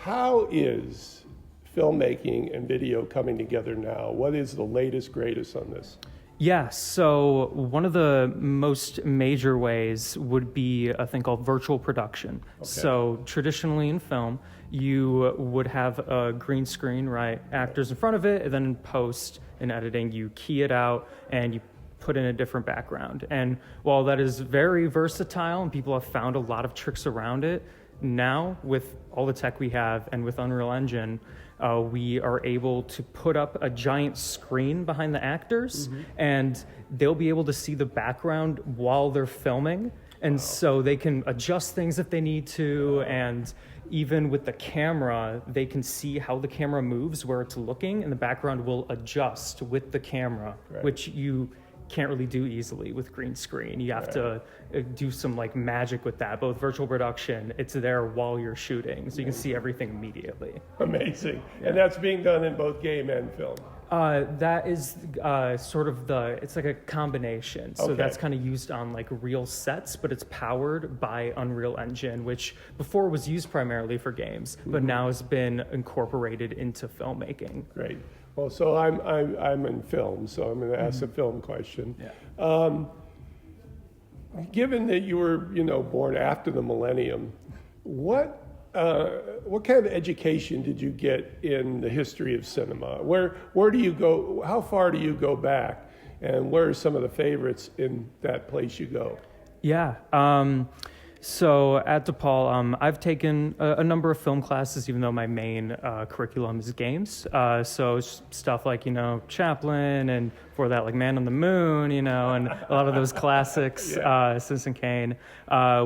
how is filmmaking and video coming together now? What is the latest, greatest on this? Yeah, so one of the most major ways would be a thing called virtual production. Okay. So traditionally in film, you would have a green screen, right? Actors in front of it, and then in post and editing, you key it out and you put in a different background. And while that is very versatile and people have found a lot of tricks around it, now with all the tech we have and with Unreal Engine, we are able to put up a giant screen behind the actors, and they'll be able to see the background while they're filming. And so they can adjust things if they need to. And even with the camera, they can see how the camera moves, where it's looking, and the background will adjust with the camera, which you can't really do easily with green screen. You have to do some like magic with that. But with virtual production, it's there while you're shooting, so you can see everything immediately. Amazing. And that's being done in both game and film. That is sort of it's like a combination. So that's kind of used on like real sets, but it's powered by Unreal Engine, which before was used primarily for games, but now has been incorporated into filmmaking. Great. Well, so I'm in film, so I'm going to ask a film question. Yeah. Given that you were, born after the millennium, what kind of education did you get in the history of cinema? Where do you go? How far do you go back, and where are some of the favorites in that place you go? Yeah. So at DePaul, I've taken a number of film classes, even though my main curriculum is games. So stuff like, Chaplin, and for that, like Man on the Moon, and a lot of those classics, Citizen Kane,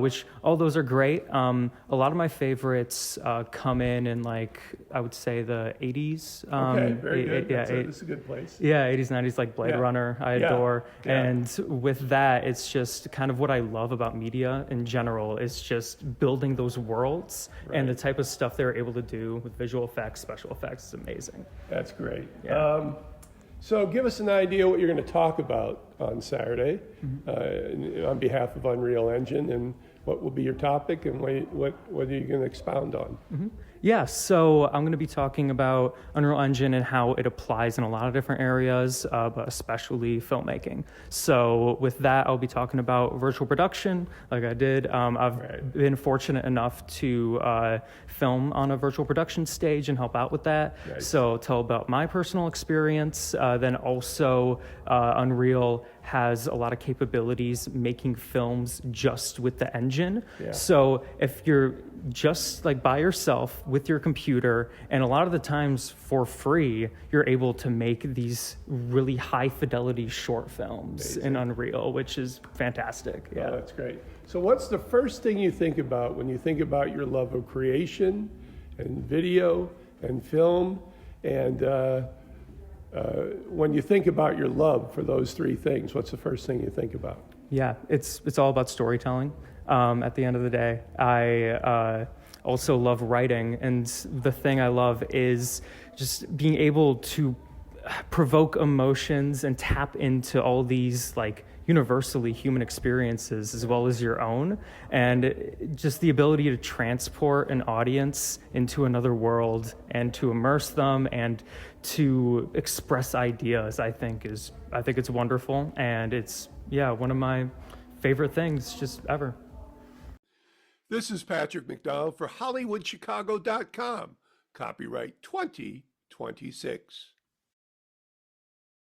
which all those are great. A lot of my favorites come in like, I would say the 80s. Okay, very good. This is a good place. Yeah, 80s, 90s, like Blade Runner, I adore. Yeah. And with that, it's just kind of what I love about media in general. It's just building those worlds, and the type of stuff they're able to do with visual effects, special effects is amazing. That's great. Yeah. So give us an idea what you're going to talk about on Saturday on behalf of Unreal Engine, and what will be your topic, and what are you going to expound on? Yeah, so I'm going to be talking about Unreal Engine and how it applies in a lot of different areas, but especially filmmaking. So with that, I'll be talking about virtual production, like I did. I've been fortunate enough to film on a virtual production stage and help out with that. Nice. So tell about my personal experience. Then also Unreal has a lot of capabilities making films just with the engine. Yeah. So if you're just like by yourself with your computer, and a lot of the times for free, you're able to make these really high fidelity short films in Unreal, which is fantastic. Yeah, that's great. So what's the first thing you think about when you think about your love of creation and video and film, and when you think about your love for those three things, what's the first thing you think about? Yeah, it's all about storytelling. At the end of the day, I also love writing, and the thing I love is just being able to provoke emotions and tap into all these like universally human experiences as well as your own, and just the ability to transport an audience into another world and to immerse them and to express ideas. I think it's wonderful, and it's one of my favorite things just ever. This is Patrick McDonald for HollywoodChicago.com. Copyright 2026.